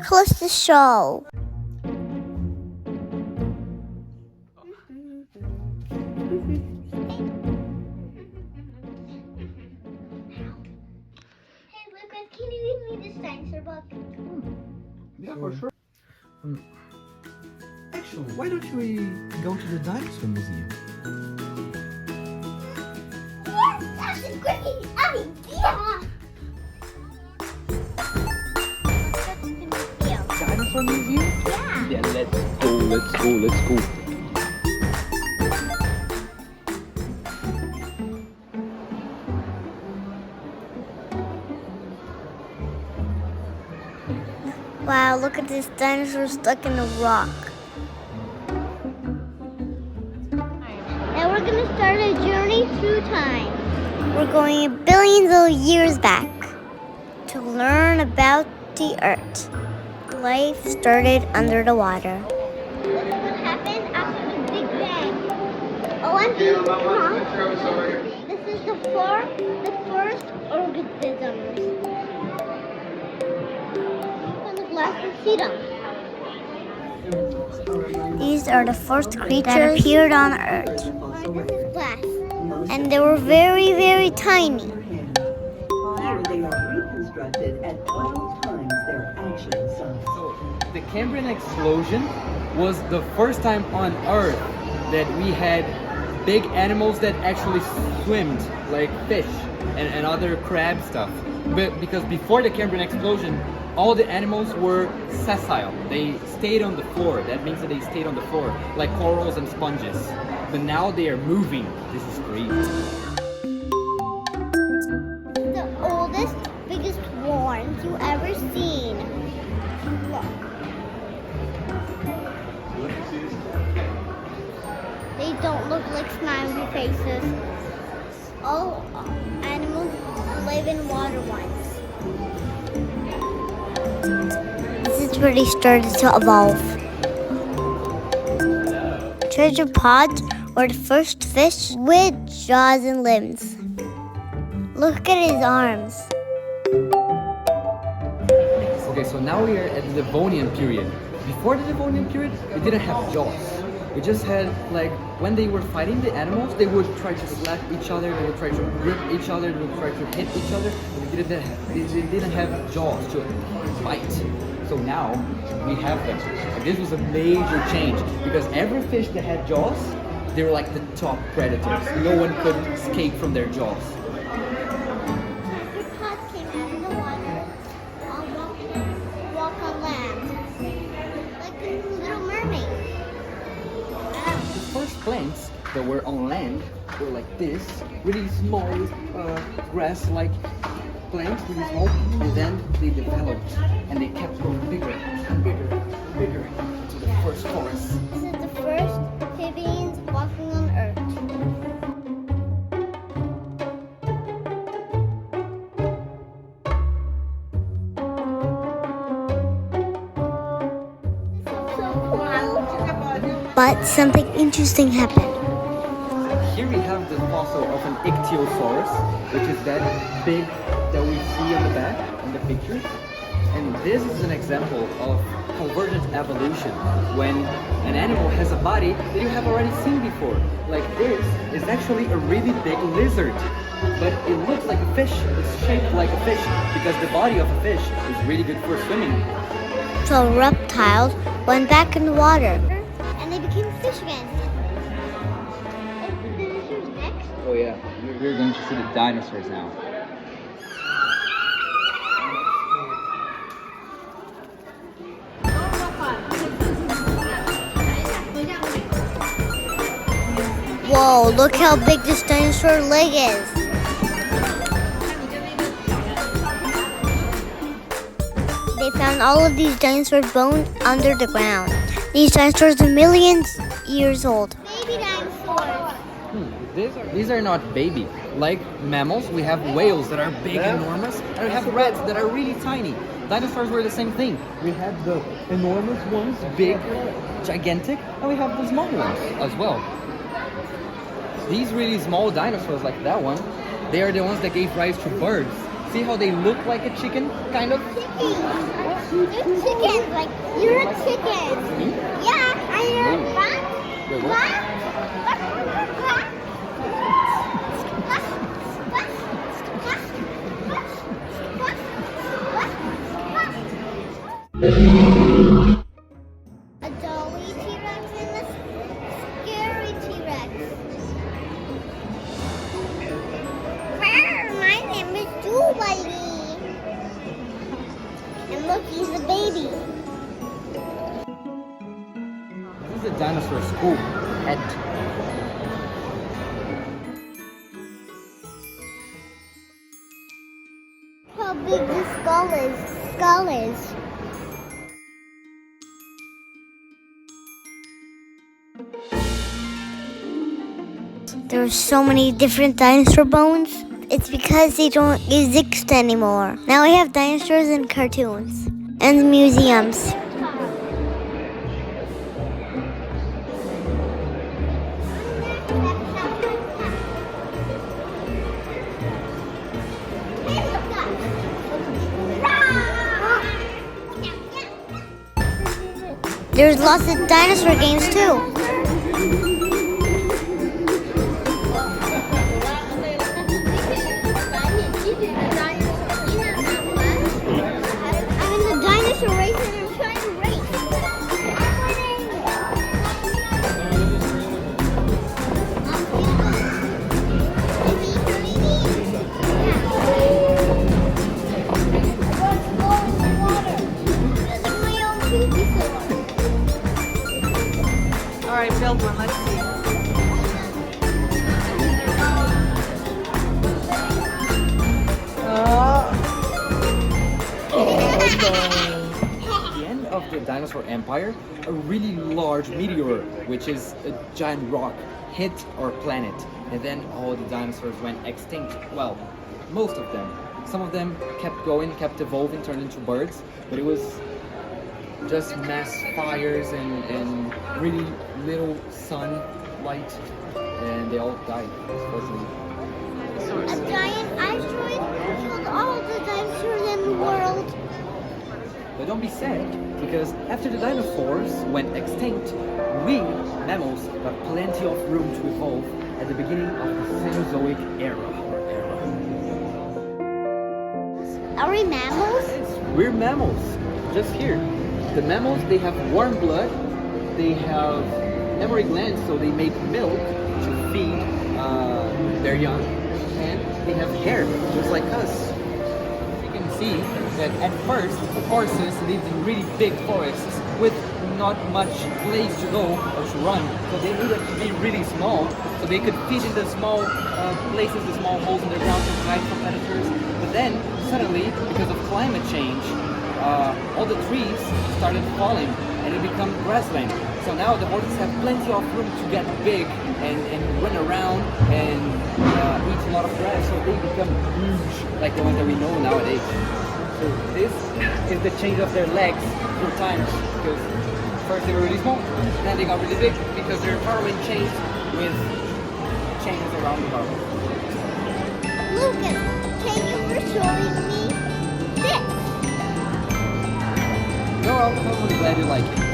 Kalissa show. Hey Lucas, can you read me this dinosaur book? Yeah, for sure. Actually, why don't we go to the Dinosaur Museum? Yes, that's a great idea! Dinosaur Museum? Yeah. Yeah, let's go. Wow, look at this dinosaur stuck in a rock. Now we're gonna start a journey through time. We're going billions of years back to learn about the Earth. Life started under the water. What happened after the Big Bang? OMG, this is the first organisms. See them. These are the first creatures that appeared on Earth. This is glass. And they were very, very tiny. Here they are reconstructed at 12 times their actual size. So, the Cambrian explosion was the first time on Earth that we had big animals that actually swimmed, like fish and other crab stuff. But because before the Cambrian explosion, all the animals were sessile. They stayed on the floor. That means that they stayed on the floor, like corals and sponges. But now they are moving. This is great. The oldest, biggest worms you ever seen. Look. They don't look like smiley faces. All animals live in water once. This is where they started to evolve. Treasure pods were the first fish with jaws and limbs. Look at his arms. Okay, so now we are at the Devonian period. Before the Devonian period, we didn't have jaws. We just had, like, when they were fighting the animals, they would try to slap each other, they would try to grip each other, they would try to hit each other, but they didn't have jaws to fight. So now, we have them. And this was a major change, because every fish that had jaws, they were like the top predators. No one could escape from their jaws. Pods came out of the water, walk on land, like the Little Mermaid. The first plants that were on land were like this, really small, grass-like plants, really small, and then they developed and they kept growing bigger and bigger and bigger to the first forest. This is the first amphibians walking on Earth. But something interesting happened. Here we have the fossil of an ichthyosaurus, which is that big that we see in the back in the picture. And this is an example of convergent evolution, when an animal has a body that you have already seen before. Like this is actually a really big lizard, but it looks like a fish. It's shaped like a fish because the body of a fish is really good for swimming. So reptiles went back in the water and they became fish again. And the dinosaurs next. Oh yeah, we're going to see the dinosaurs now. Whoa, look how big this dinosaur leg is. They found all of these dinosaur bones under the ground. These dinosaurs are millions years old. Baby dinosaurs. These are not baby. Like mammals, we have whales that are big, enormous, and we have rats that are really tiny. Dinosaurs were the same thing. We had the enormous ones, big, gigantic, and we have the small ones as well. These really small dinosaurs like that one, they are the ones that gave rise to birds. See how they look like a chicken, kind of? Chickens. They're chickens. Like, you're a chicken. Me? Yeah, and you're a rat. Wait, what? A dolly T-Rex and a scary T-Rex. My name is Doolittle. And look, he's a baby. This is a dinosaur skull head. How big the skull is. There are so many different dinosaur bones. It's because they don't exist anymore. Now we have dinosaurs in cartoons and museums. There's lots of dinosaur games too. I'm in the dinosaur race and I'm trying to race. All right, build one. Let's see. At the end of the dinosaur empire, a really large meteor, which is a giant rock, hit our planet, and then all the dinosaurs went extinct. Well, most of them. Some of them kept going, kept evolving, turned into birds, but it was just mass fires and really little sunlight, and they all died, unfortunately. A giant asteroid killed all the dinosaurs in the world. But don't be sad, because after the dinosaurs went extinct, we, mammals, got plenty of room to evolve at the beginning of the Cenozoic era. Are we mammals? We're mammals, just here. The mammals, they have warm blood, they have mammary glands, so they make milk to feed their young, and they have hair, just like us. You can see that at first, horses lived in really big forests with not much place to go or to run, so they needed to be really small, so they could fit in the small places, the small holes in the ground to hide from predators. But then, suddenly, because of climate change, all the trees started falling and it became grassland. So now the horses have plenty of room to get big and run around and eat a lot of grass, so they become huge, like the ones that we know nowadays. So this is the change of their legs through times, because first they were really small, then they got really big because their power changed with changes around the power. Lucas, thank you for showing me this. No, I'm really glad you like it.